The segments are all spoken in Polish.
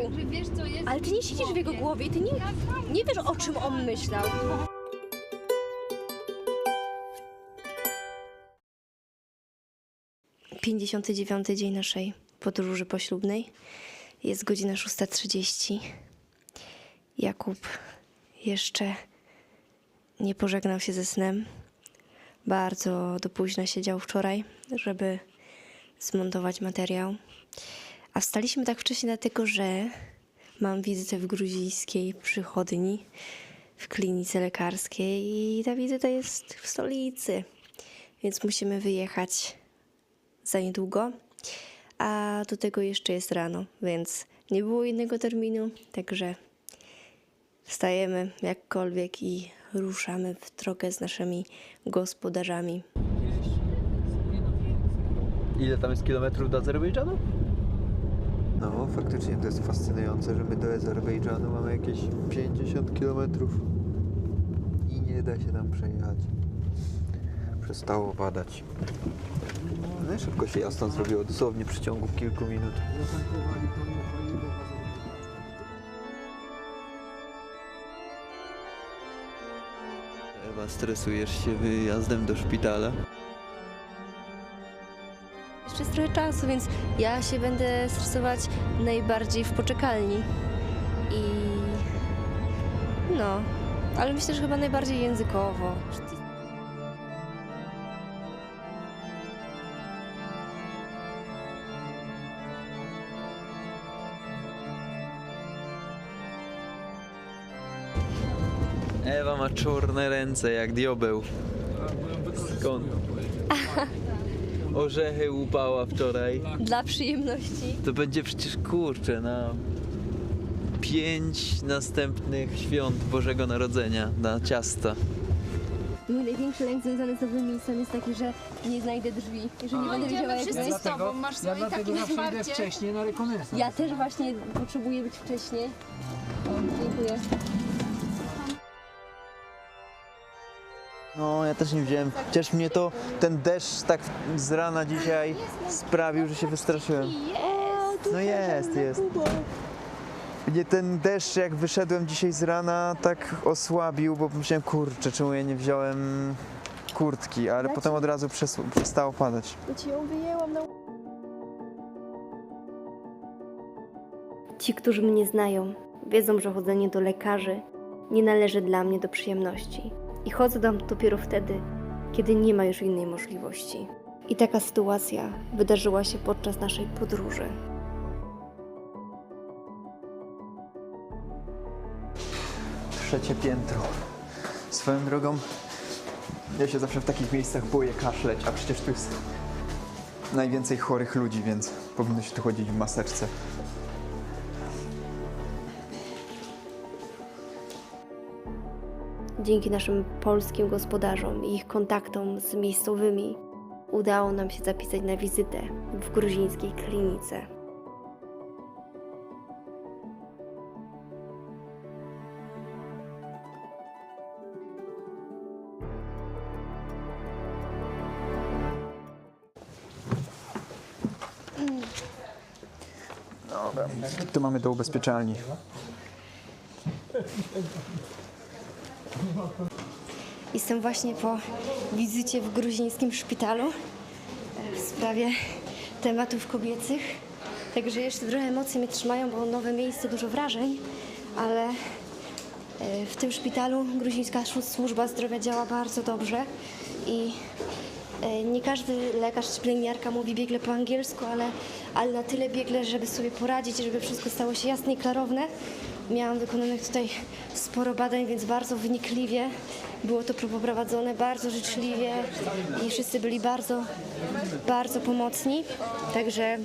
że wiesz, co jest. Ale ty nie siedzisz w jego głowie, ty nie wiesz, o czym on myślał. 59. dzień naszej podróży poślubnej. Jest godzina 6:30. Jakub jeszcze nie pożegnał się ze snem. Bardzo do późna siedział wczoraj, żeby zmontować materiał. A wstaliśmy tak wcześnie dlatego, że mam wizytę w gruzińskiej przychodni, w klinice lekarskiej i ta wizyta jest w stolicy, więc musimy wyjechać za niedługo, a do tego jeszcze jest rano, więc nie było innego terminu, także wstajemy jakkolwiek i ruszamy w drogę z naszymi gospodarzami. Ile tam jest kilometrów do Azerbejdżanu? No, faktycznie to jest fascynujące, że my do Azerbejdżanu mamy jakieś 50 kilometrów i nie da się tam przejechać. Przestało padać. No i szybko się jasno zrobiło, dosłownie w przeciągu kilku minut. Ewa, stresujesz się wyjazdem do szpitala? Jeszcze jest trochę czasu, więc ja się będę stresować najbardziej w poczekalni. No, ale myślę, że chyba najbardziej językowo. Ewa ma czarne ręce jak diabeł. Skąd? Orzechy łupała wczoraj. Dla przyjemności. To będzie przecież kurczę na 5 następnych świąt Bożego Narodzenia na ciasta. Mój największy lęk związany z nowym miejscem jest taki, że nie znajdę drzwi i że nie będę wiedziała, jak wszyscy wejść. z tobą, masz swoje takie zawsze idę wsparcie. wcześniej na rekonesans. Ja też właśnie potrzebuję być wcześniej. O, dziękuję. No, ja też nie wziąłem. Chociaż mnie to, ten deszcz tak z rana dzisiaj sprawił, że się wystraszyłem. No jest. Mnie ten deszcz, jak wyszedłem dzisiaj z rana, tak osłabił, bo myślałem, kurczę, czemu ja nie wziąłem kurtki, ale potem od razu przestało padać. Ja ci ją wyjęłam na... Ci, którzy mnie znają, wiedzą, że chodzenie do lekarzy nie należy dla mnie do przyjemności. I chodzę tam dopiero wtedy, kiedy nie ma już innej możliwości. I taka sytuacja wydarzyła się podczas naszej podróży. Trzecie piętro. Swoją drogą, ja się zawsze w takich miejscach boję kaszleć, a przecież tu jest najwięcej chorych ludzi, więc powinno się tu chodzić w maseczce. Dzięki naszym polskim gospodarzom i ich kontaktom z miejscowymi udało nam się zapisać na wizytę w gruzińskiej klinice. Dobra, tu mamy do ubezpieczalni. Jestem właśnie po wizycie w gruzińskim szpitalu w sprawie tematów kobiecych. Także jeszcze trochę emocje mnie trzymają, bo nowe miejsce, dużo wrażeń, ale w tym szpitalu gruzińska służba zdrowia działa bardzo dobrze i nie każdy lekarz czy pielęgniarka mówi biegle po angielsku, ale na tyle biegle, żeby sobie poradzić, żeby wszystko stało się jasne i klarowne. Miałam wykonanych tutaj sporo badań, więc bardzo wynikliwie było to poprowadzone, bardzo życzliwie i wszyscy byli bardzo, bardzo pomocni. Także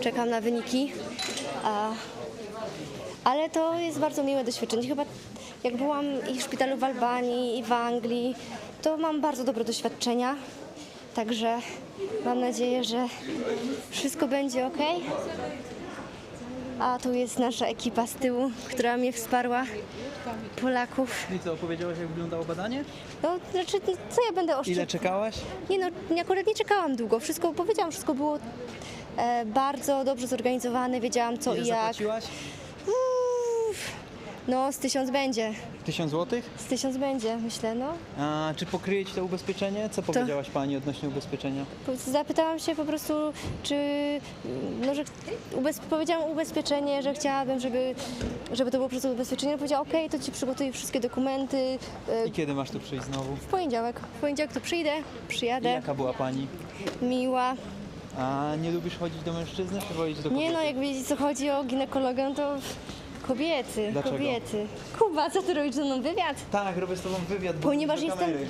czekam na wyniki. Ale to jest bardzo miłe doświadczenie. Chyba jak byłam i w szpitalu w Albanii, i w Anglii, to mam bardzo dobre doświadczenia. Także mam nadzieję, że wszystko będzie ok. A tu jest nasza ekipa z tyłu, która mnie wsparła, Polaków. I co, opowiedziałaś, jak wyglądało badanie? No, znaczy, co ja będę Ile czekałaś? Nie no, akurat nie czekałam długo, wszystko powiedziałam, wszystko było Bardzo dobrze zorganizowany, wiedziałam co Ile i jak. zapłaciłaś? No, z 1000 będzie. 1000 zł? Z 1000 będzie, myślę, no. A czy pokryje ci to ubezpieczenie? Co powiedziałaś pani odnośnie ubezpieczenia? Zapytałam się po prostu, czy, no, że powiedziałam ubezpieczenie, że chciałabym, żeby to było przez ubezpieczenie. Powiedziała, okej, to ci przygotuję wszystkie dokumenty. I kiedy masz tu przyjść znowu? W poniedziałek tu przyjdę, I przyjadę, jaka była pani? miła. A nie lubisz chodzić do mężczyzny, czy wolisz do kobiety? Nie no, jak wiedzieć co chodzi o ginekologę, to kobiety, Dlaczego? kobiety. Kuba, co ty robisz ze mną wywiad? Tak, robię z tobą wywiad, bo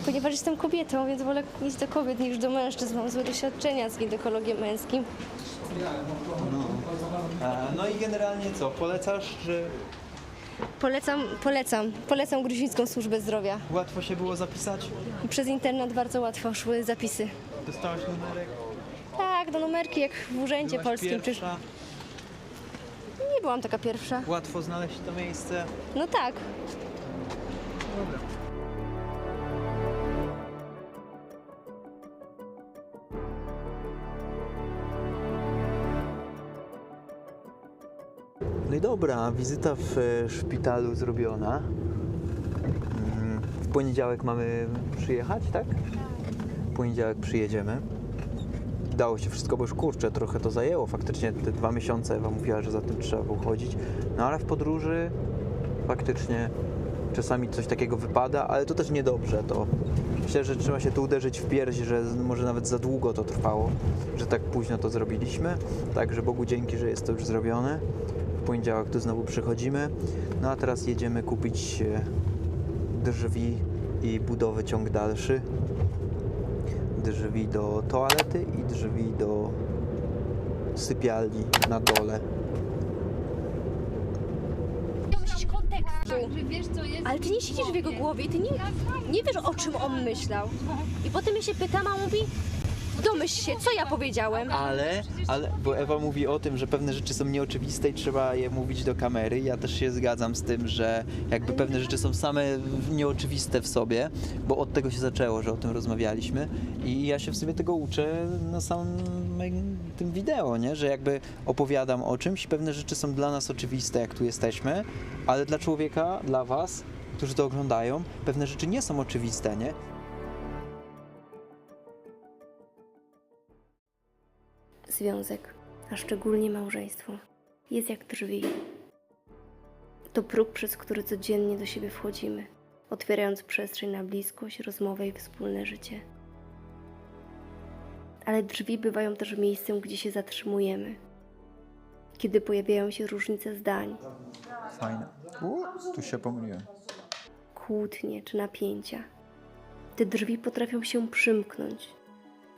Ponieważ jestem kobietą, więc wolę iść do kobiet niż do mężczyzn. Mam złe doświadczenia z ginekologiem męskim. No i generalnie co, polecasz, że Polecam Gruzińską Służbę Zdrowia. łatwo się było zapisać? Przez internet bardzo łatwo szły zapisy. Dostałaś numerek? Tak, do numerki jak w urzędzie Byłaś polskim. pierwsza? Nie byłam taka pierwsza. Łatwo znaleźć to miejsce? No tak. Dobra. No i dobra, wizyta w szpitalu zrobiona. W poniedziałek mamy przyjechać, tak? W poniedziałek przyjedziemy. Dało się wszystko, bo już kurczę, trochę to zajęło. Faktycznie te 2 miesiące Ewa mówiła, że za tym trzeba było chodzić. No ale w podróży faktycznie czasami coś takiego wypada, ale to też niedobrze. To myślę, że trzeba się tu uderzyć w pierś, że może nawet za długo to trwało, że tak późno to zrobiliśmy. Także Bogu dzięki, że jest to już zrobione. W poniedziałek tu znowu przychodzimy. No a teraz jedziemy kupić drzwi i budowy ciąg dalszy. Drzwi do toalety i drzwi do sypialni na dole. Musisz kontekstu. Że wiesz, co jest Ale ty nie siedzisz w jego głowie i ty nie wiesz, o czym on myślał. I potem ja się pytam, a on mówi, domyśl się, co ja powiedziałem. Ale, bo Ewa mówi o tym, że pewne rzeczy są nieoczywiste i trzeba je mówić do kamery. Ja też się zgadzam z tym, że jakby pewne rzeczy są same nieoczywiste w sobie, bo od tego się zaczęło, że o tym rozmawialiśmy i ja się w sumie tego uczę na samym tym wideo, nie? Że jakby opowiadam o czymś, pewne rzeczy są dla nas oczywiste, jak tu jesteśmy, ale dla człowieka, dla was, którzy to oglądają, pewne rzeczy nie są oczywiste, nie? Związek, a szczególnie małżeństwo, jest jak drzwi. To próg, przez który codziennie do siebie wchodzimy, otwierając przestrzeń na bliskość, rozmowę i wspólne życie. Ale drzwi bywają też miejscem, gdzie się zatrzymujemy, kiedy pojawiają się różnice zdań, Fajne. Tu się pomyliłem. kłótnie czy napięcia. Te drzwi potrafią się przymknąć,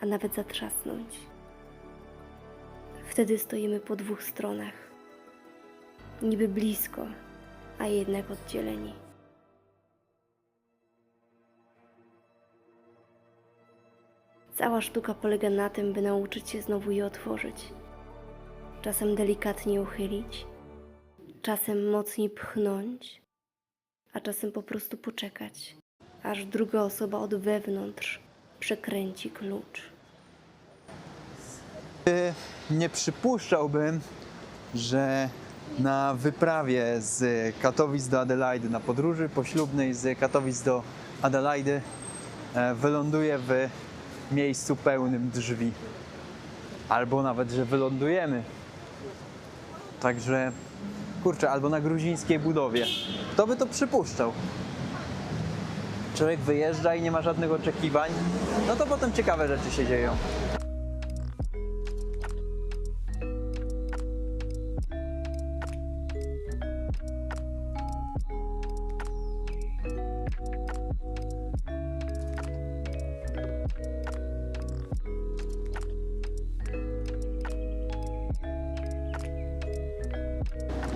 a nawet zatrzasnąć. Wtedy stoimy po dwóch stronach, niby blisko, a jednak oddzieleni. Cała sztuka polega na tym, by nauczyć się znowu je otworzyć. Czasem delikatnie uchylić, czasem mocniej pchnąć, a czasem po prostu poczekać, aż druga osoba od wewnątrz przekręci klucz. Nie przypuszczałbym, że na wyprawie z Katowic do Adelaidy, na podróży poślubnej z Katowic do Adelaidy wyląduję w miejscu pełnym drzwi. Albo nawet, że wylądujemy. Także, kurczę, albo na gruzińskiej budowie. Kto by to przypuszczał? Człowiek wyjeżdża i nie ma żadnych oczekiwań, no to potem ciekawe rzeczy się dzieją.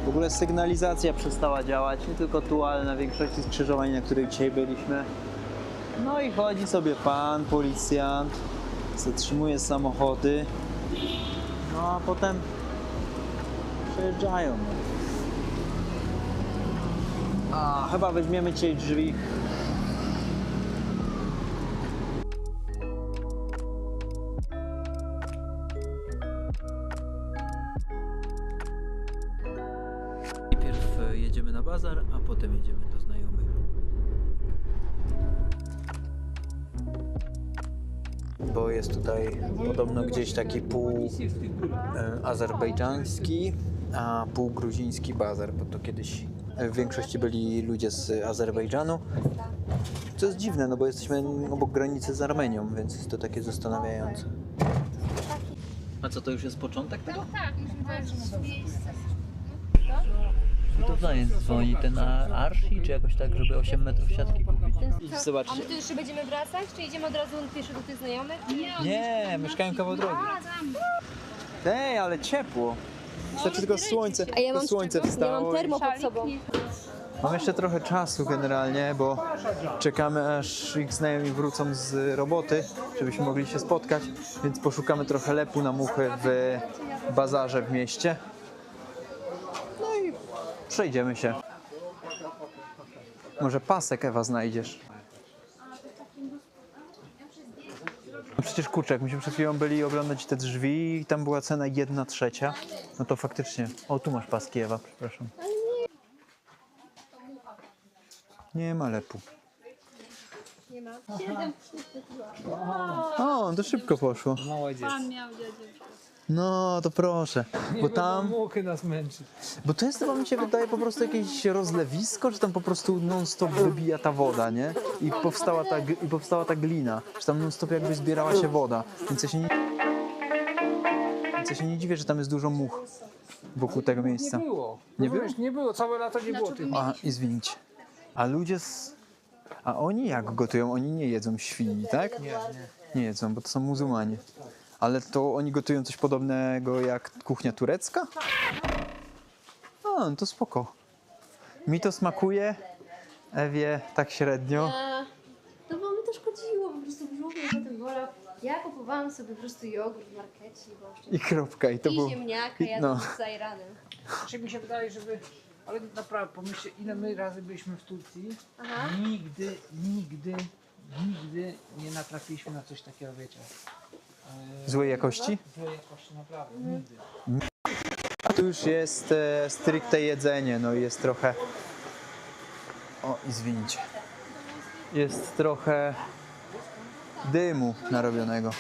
W ogóle sygnalizacja przestała działać, nie tylko tu, ale na większości skrzyżowań, na których dzisiaj byliśmy. No i chodzi sobie pan, policjant, zatrzymuje samochody, no a potem przejeżdżają. A chyba weźmiemy dzisiaj drzwi. jedziemy na bazar, a potem jedziemy do znajomych. Bo jest tutaj podobno gdzieś taki pół azerbejdżański, a pół gruziński bazar, bo to kiedyś w większości byli ludzie z Azerbejdżanu. Co jest dziwne, no bo jesteśmy obok granicy z Armenią, więc jest to takie zastanawiające. A co, to już jest początek tego? Tak, musimy miejsce. Budowlaniec dzwoni, ten Arshi, czy jakoś tak, żeby 8 metrów siatki kupić. A Zobaczcie. my tu jeszcze będziemy wracać, czy idziemy od razu pieszo do tych znajomych? Nie, mieszkają kawał drogi. Ej, ale ciepło. Wystarczy tylko słońce, A ja mam to słońce Ja mam wstało. termo pod sobą. Mam jeszcze trochę czasu generalnie, bo czekamy aż ich znajomi wrócą z roboty, żebyśmy mogli się spotkać, więc poszukamy trochę lepu na muchy w bazarze w mieście. No i przejdziemy się. Może pasek, Ewa, znajdziesz. No przecież kurczę, jak myśmy przed chwilą byli oglądać te drzwi i tam była cena 1/3, no to faktycznie. O, tu masz paski, Ewa, przepraszam. Nie ma lepu. Nie ma. O, to szybko poszło. Pan miał dziadzie. No, to proszę. Bo tam, Muchy nas męczy. bo to jest chyba mi się wydaje po prostu jakieś rozlewisko, czy tam po prostu non-stop wybija ta woda, nie? I powstała ta glina, że tam non-stop jakby zbierała się woda. Więc ja się nie dziwię, że tam jest dużo much wokół tego miejsca. Nie było. Nie było? Rozumiesz, nie było, całe lato nie było tych. A, i zwinięcie. A ludzie A oni jak gotują? Oni nie jedzą świni, tak? Nie jedzą, bo to są muzułmanie. Ale to oni gotują coś podobnego jak kuchnia turecka? A, no to spoko. Mi to smakuje, Ewie tak średnio. No bo mi to szkodziło, po prostu brzuch mnie potem bolał. Ja kupowałam sobie po prostu jogurt w markecie I kropka, i to i było... ziemniaka, i- jadłam no. z ajranem. Znaczy mi się wydaje, żeby... Ale naprawdę pomyślcie, ile my razy byliśmy w Turcji. Aha. Nigdy nie natrafiliśmy na coś takiego, wiecie. Złej jakości? Złej jakości, naprawdę, nigdy. A tu już jest stricte jedzenie, no i jest trochę... O, i zwinięcie. Jest trochę dymu narobionego.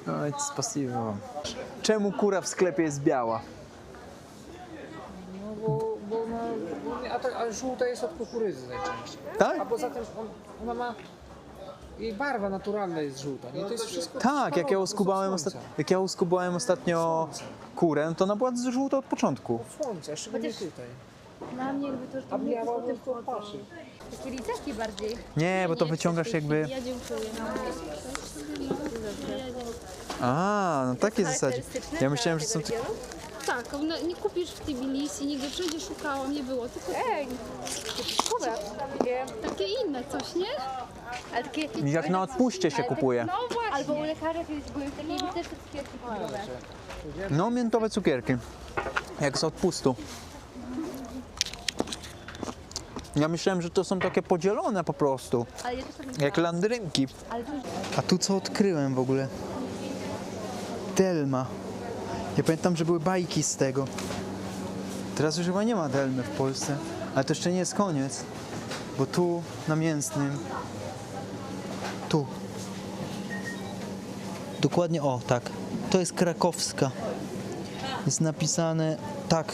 No i spasibo. Czemu kura w sklepie jest biała? No bo a żółta jest od kukurydzy najczęściej. Tak? A poza tym ona ma... Jej barwa naturalna jest żółta, nie? To jest wszystko... Tak, jak ja słońca. uskubałem ostatnio kurę, to ona była żółta od początku. Słońce, szczególnie tutaj. Dla mnie jakby to A biała po prostu od paszy. takie lizaki bardziej. Nie, bo to wyciągasz jakby... Ja dziękuję. A, no takiej zasadzie. Ja myślałem, że są... Tak, nie kupisz w Tbilisi, nigdzie wszędzie szukałam, nie było, tylko Dobra, takie inne coś, nie? ale takie... Jak na odpuście się kupuje. No właśnie. Albo u lekarza kiedyś byłem takie i też te cukierki podrowe. No, miętowe cukierki. Jak z odpustu. Ja myślałem, że to są takie podzielone po prostu. Ale ja też tak Jak landrynki. Ale to już... A tu co odkryłem w ogóle? Delma. Ja pamiętam, że były bajki z tego. Teraz już chyba nie ma Delmy w Polsce. Ale to jeszcze nie jest koniec. Bo tu, na Mięsnym. Tu. Dokładnie, o tak. To jest krakowska. Jest napisane tak.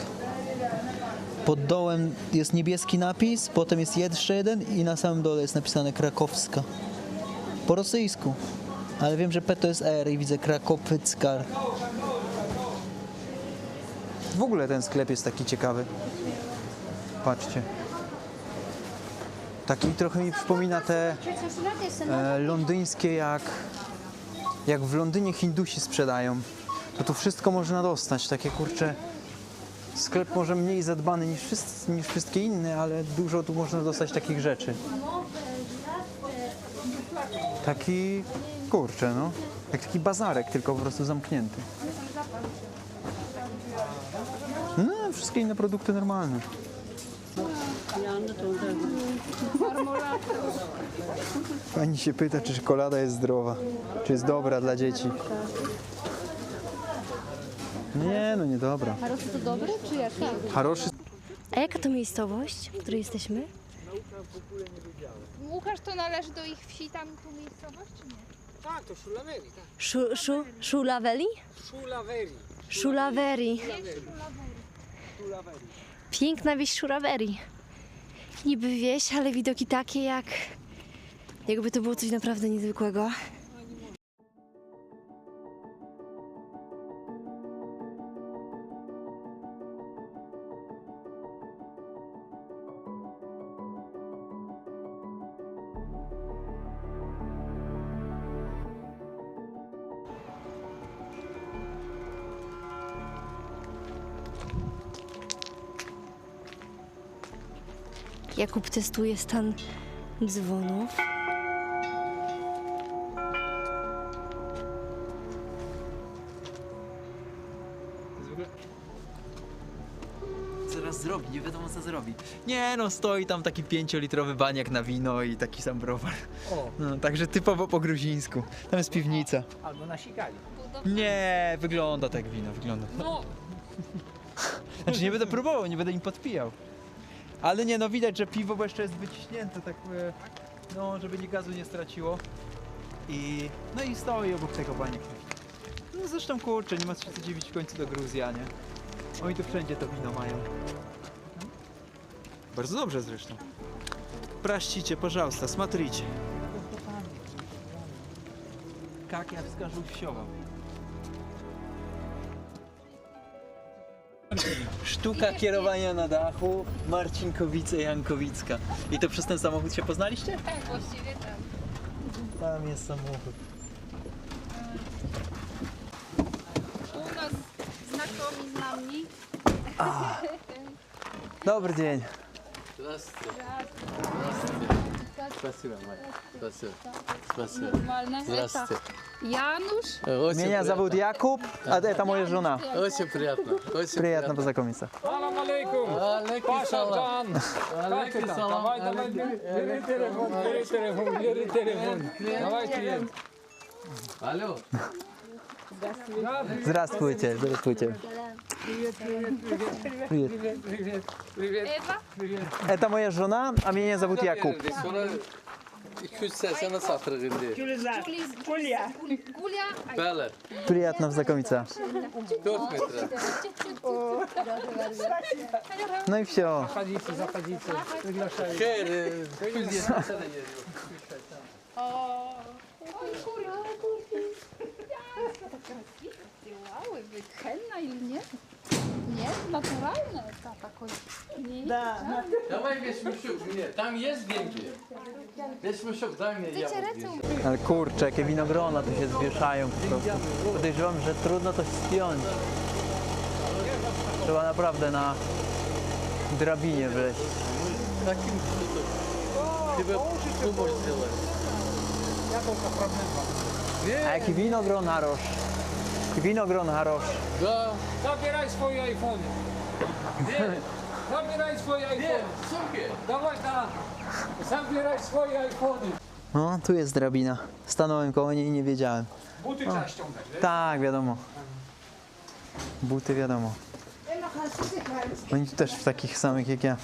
Pod dołem jest niebieski napis, potem jest jeszcze jeden i na samym dole jest napisane krakowska. Po rosyjsku. Ale wiem, że P to jest R i widzę Krakowyckar. W ogóle ten sklep jest taki ciekawy. Patrzcie. Taki trochę mi przypomina te londyńskie, jak w Londynie Hindusi sprzedają. To tu wszystko można dostać. Takie kurcze... Sklep może mniej zadbany niż wszystkie inne, ale dużo tu można dostać takich rzeczy. Taki, kurczę, no. Jak taki bazarek, tylko po prostu zamknięty. No, wszystkie inne produkty normalne. Pani się pyta, czy czekolada jest zdrowa, czy jest dobra dla dzieci. Nie, no niedobra. Harosy to dobre, czy jak? Tak. Haroszy. A jaka to miejscowość, w której jesteśmy? Łukasz, to należy do ich wsi, tam tu miejscowość, czy nie? Tak, to Szulaweri, tak. Szulaweli? Szulaweri. Szulaweri. Piękna wieś Szulaweri. Niby wieś, ale widoki takie jakby to było coś naprawdę niezwykłego. Jakub testuje stan dzwonów. Zaraz zrobi, nie wiadomo co zrobi. Nie no, stoi tam taki 5-litrowy baniak na wino i taki sam browar. O, No, także typowo po gruzińsku. Tam jest piwnica. albo nasikali. Nie, wygląda tak wino, wygląda. No, Znaczy nie będę próbował, nie będę im podpijał. Ale nie no, widać, że piwo bo jeszcze jest wyciśnięte, tak no, żeby nie gazu nie straciło. No i stoi obok tego baniak. No zresztą kurczę, nie ma się co dziwić w końcu do Gruzjanie. Oni tu wszędzie to wino mają. Bardzo dobrze zresztą. Прощите, пожалуйста, смотрите. Как я скажу все вам. Sztuka kierowania na dachu, Marcinkowice-Jankowicka. I to przez ten samochód się poznaliście? Tak, właściwie tak. Tam jest samochód. U nas znakomi, znamni. Dobry dzień. Спасибо, Майя. Спасибо. Спасибо. Normalne. Здравствуйте. Janusz. Меня зовут Якуб, а это моя жена. Очень приятно. Очень Приятно познакомиться. salam alaikum. Алейкум салам. Paşacan. Алейкум Давай, салам. давай, бери телефон, бери телефон, бери телефон. Давай, клиент. Алло. Здравствуйте, здравствуйте. Привет, привет, привет. Привет. Привет, привет, привет. Ewa. Привет. Это моя жена, а меня зовут Якуб. Sonra 2-3 sene satırıq indi. Gulia. Bəli. Приятно познакомиться. 4 metrə. Ну и все. Заходите, заходите. Приглашаю. Xeyr, 270 sənə yer yox. Biały, wykenna ili nie? Nie, naturalne. Tata nie. Давай весь мешок мне. Там есть деньги? Весь мешок дай мне, я буду. Ale kurczę, jakie winogrona tu się zwieszają po prostu. Podejrzewam, że trudno to spiąć. Trzeba naprawdę na drabinie wleźć. Таким что-то. Тебе помощь сделать. A jaki winogron harosz. Winogron harosz. Да. Забирай свой айфон. Забирай свой айфон. Сумки. Давай, да. Забирай свой айфон. No, tu jest drabina. Stanąłem koło niej i nie wiedziałem. Buty trzeba ściągać. Tak, wiadomo. Buty wiadomo. Oni tu też w takich samych jak ja.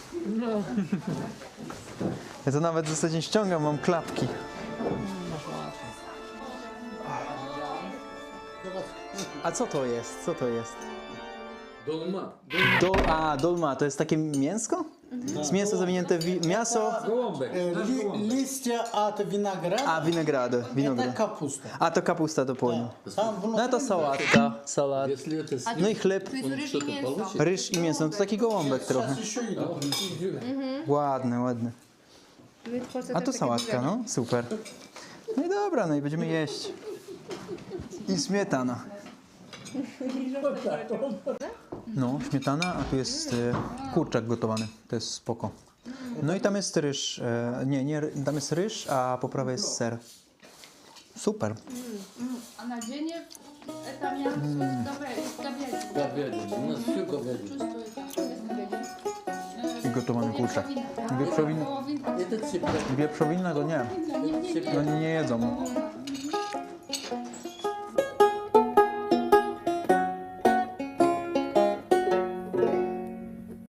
Ja to nawet w zasadzie ściągam, mam klapki. A co to jest? Co to jest? Dolma. Dolma, to jest takie mięsko? Z mięso zawinięte mięso, Gołąbek. Листья от винограда a winograd. это Winograd. капуста. A to kapusta do płoniu. Там No to sałatka, salat. Если это съесть, No i chleb, он что-то получит? ryż i mięso. No to taki gołąbek trochę. еще идут. Ładny, ładny. A tu sałatka, no super. No i dobra, no i będziemy jeść. I śmietana. No, śmietana, a tu jest kurczak gotowany. To jest spoko. No i tam jest ryż. Nie, tam jest ryż, a po prawej jest ser. Super. A na dzień tam ja Говядина. У нас все говядина. I gotowany kurczak. Wieprzowinna, Это цыпля. wieprzowinna to nie. No nie jedzą.